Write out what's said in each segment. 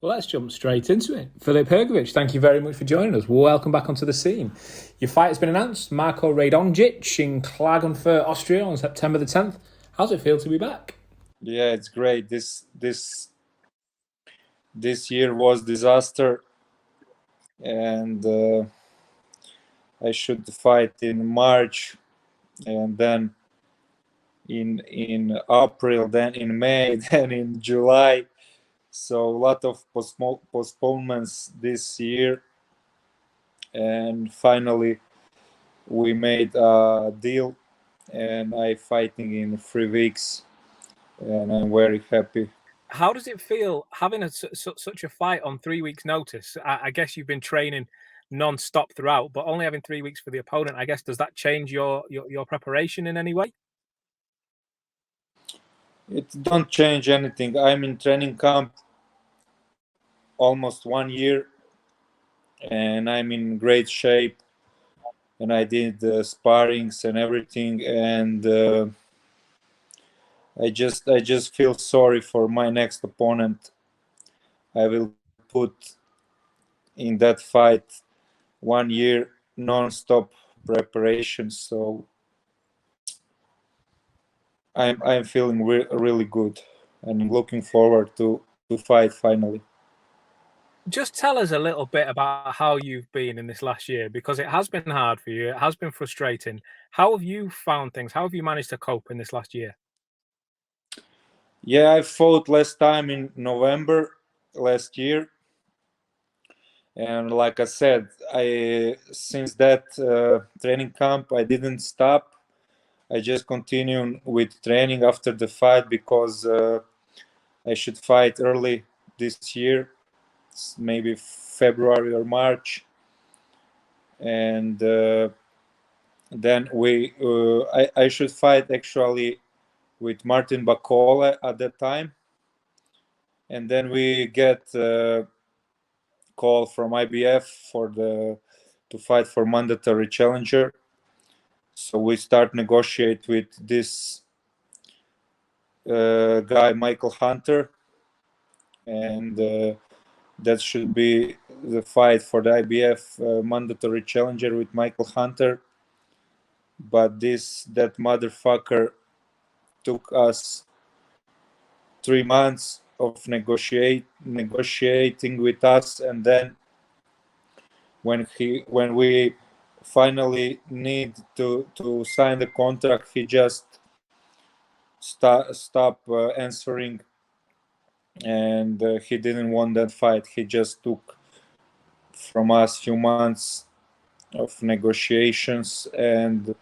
Well, let's jump straight into it. Filip Hrgovic, thank you very much for joining us. Welcome back onto the scene. Your fight has been announced, Marko Radonjic in Klagenfurt, Austria on September the 10th. How's it feel to be back? Yeah, it's great. This year was disaster, and I should fight in March, and then in April, then in May, then in July. So a lot of postponements this year, and finally we made a deal, and I fighting in 3 weeks, and I'm very happy. How does it feel having such a fight on 3 weeks' notice? I guess you've been training non-stop throughout, but only having 3 weeks for the opponent. I guess, does that change your preparation in any way? It don't change anything. I'm in training camp almost 1 year, and I'm in great shape. And I did sparrings and everything, and I just feel sorry for my next opponent. I will put in that fight 1 year non-stop preparation, so I'm feeling really good, and I'm looking forward to fight finally. Just tell us a little bit about how you've been in this last year, because it has been hard for you. It has been frustrating. How have you found things? How have you managed to cope in this last year? Yeah, I fought last time in November last year, and like I said, I since that training camp I didn't stop. I just continued with training after the fight because I should fight early this year, maybe February or March, and then I should fight actually with Martin Bakole at that time, and then we get a call from IBF to fight for mandatory challenger. So we start negotiate with this guy Michael Hunter, and that should be the fight for the IBF mandatory challenger with Michael Hunter. But that motherfucker took us 3 months of negotiating with us, and then when we finally need to sign the contract, he just stop answering, and he didn't want that fight. He just took from us few months of negotiations, and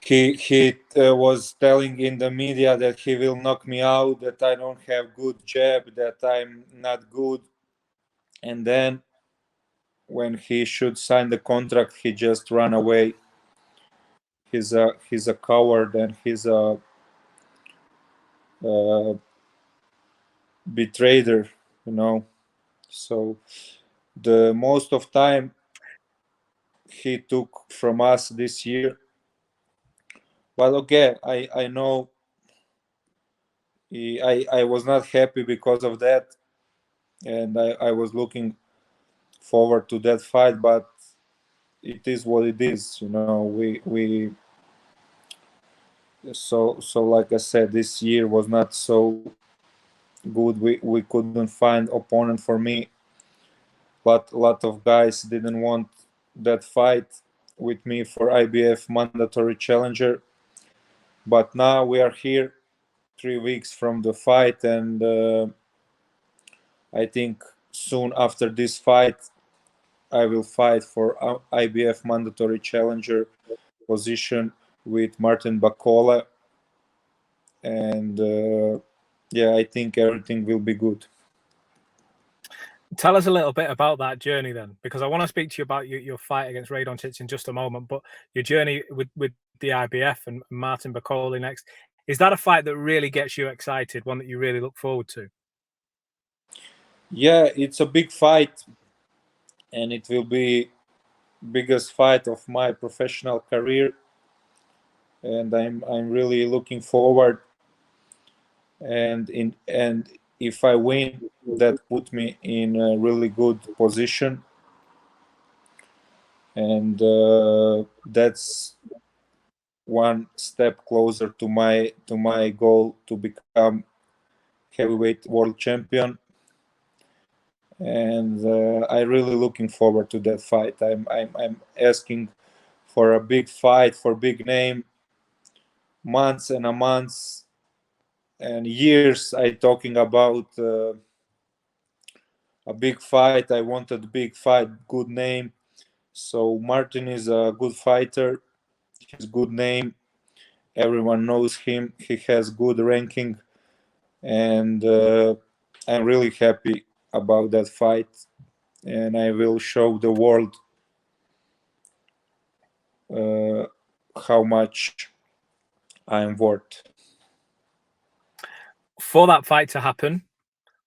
he was telling in the media that he will knock me out, that I don't have good jab, that I'm not good, and then when he should sign the contract, he just ran away. He's a coward, and he's a betrayer, you know. So the most of time he took from us this year, but okay, I know I was not happy because of that, and I was looking forward to that fight, but it is what it is, you know. We so like I said, this year was not so good. We couldn't find opponent for me, but a lot of guys didn't want that fight with me for IBF mandatory challenger. But now we are here 3 weeks from the fight, and I think soon after this fight I will fight for IBF mandatory challenger position with Martin Bakole, and yeah, I think everything will be good. Tell us a little bit about that journey then, because I want to speak to you about your fight against Radonjic in just a moment, but your journey with the IBF and Martin Bakole next. Is that a fight that really gets you excited, one that you really look forward to? Yeah, it's a big fight, and it will be biggest fight of my professional career, and I'm really looking forward. And if I win, that put me in a really good position, and that's one step closer to my goal to become heavyweight world champion. And I really looking forward to that fight. I'm asking for a big fight, for big name, months and a months and years. I talking about a big fight. I wanted big fight, good name. So Martin is a good fighter. His good name. Everyone knows him. He has good ranking, and I'm really happy about that fight. And I will show the world how much I'm worth. For that fight to happen,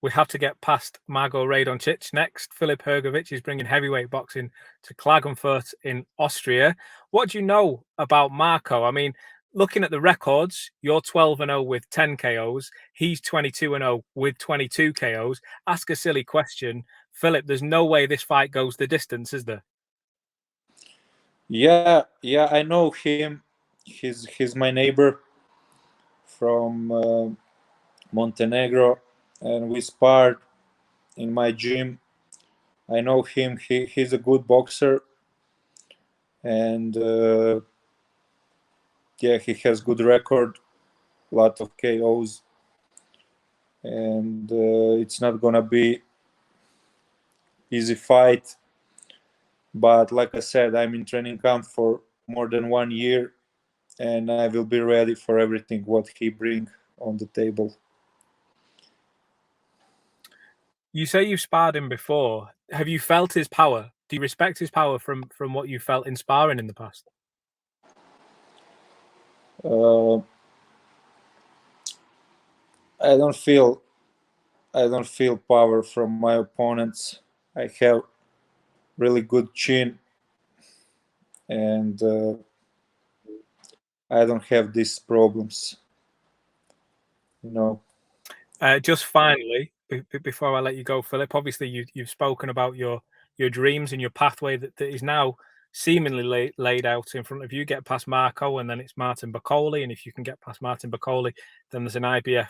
we have to get past Margot Radoncic next. Filip Hrgovic is bringing heavyweight boxing to Klagenfurt in Austria. What do you know about Marco? I mean, looking at the records, you're 12-0 with 10 KOs. He's 22-0 with 22 KOs. Ask a silly question. Filip, there's no way this fight goes the distance, is there? Yeah, I know him. He's my neighbor from Montenegro, and we sparred in my gym. I know him. He's a good boxer, and yeah, he has good record, lot of KOs, and it's not gonna be easy fight. But like I said, I'm in training camp for more than 1 year, and I will be ready for everything what he bring on the table. You say you've sparred him before. Have you felt his power? Do you respect his power from what you felt in sparring in the past? Uh, I don't feel power from my opponents. I have really good chin, and I don't have these problems. You know. Just finally, before I let you go, Filip, obviously you've spoken about your dreams and your pathway that is now seemingly laid out in front of you. Get past Marco, and then it's Martin Bakole, and if you can get past Martin Bakole, then there's an IBF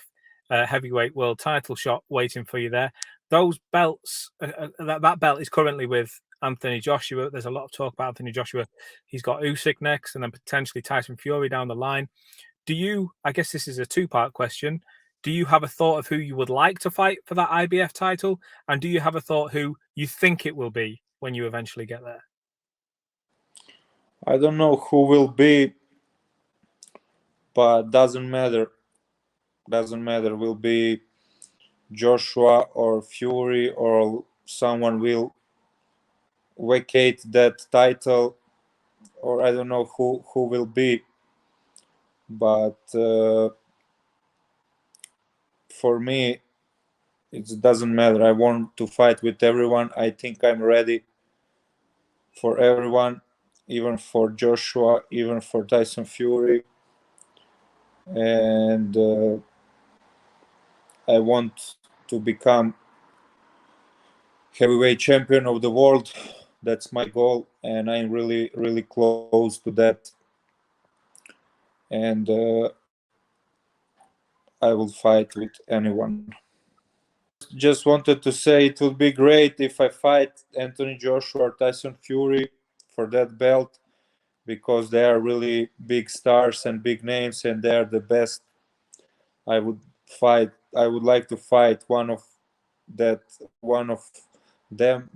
heavyweight world title shot waiting for you there. Those belts, that belt is currently with Anthony Joshua. There's a lot of talk about Anthony Joshua. He's got Usyk next, and then potentially Tyson Fury down the line. Do you? I guess this is a two-part question. Do you have a thought of who you would like to fight for that IBF title? And do you have a thought who you think it will be when you eventually get there? I don't know who will be, but doesn't matter. Doesn't matter. Will be Joshua or Fury, or someone will vacate that title, or I don't know who will be. But for me, it doesn't matter. I want to fight with everyone. I think I'm ready for everyone, even for Joshua, even for Tyson Fury. And I want to become heavyweight champion of the world. That's my goal, and I'm really, really close to that. And I will fight with anyone. Just wanted to say it would be great if I fight Anthony Joshua or Tyson Fury for that belt, because they are really big stars and big names, and they are the best. I would like to fight one of them,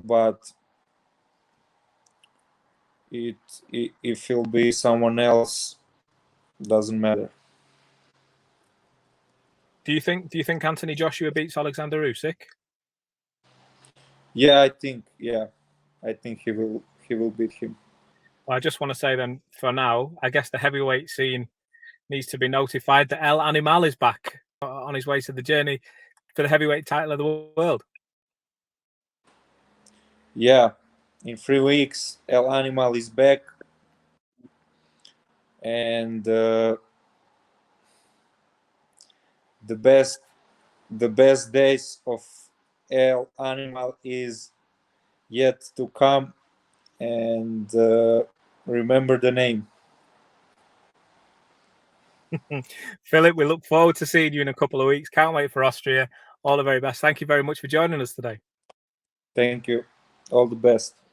but if it'll be someone else, doesn't matter. Do you think Anthony Joshua beats Alexander Usyk? Yeah, I think he will beat him. Well, I just want to say then, for now, I guess the heavyweight scene needs to be notified that El Animal is back on his way to the journey for the heavyweight title of the world. Yeah, in 3 weeks, El Animal is back, and the the best days of El Animal is yet to come, and remember the name. Filip, we look forward to seeing you in a couple of weeks. Can't wait for Austria. All the very best. Thank you very much for joining us today. Thank you. All the best.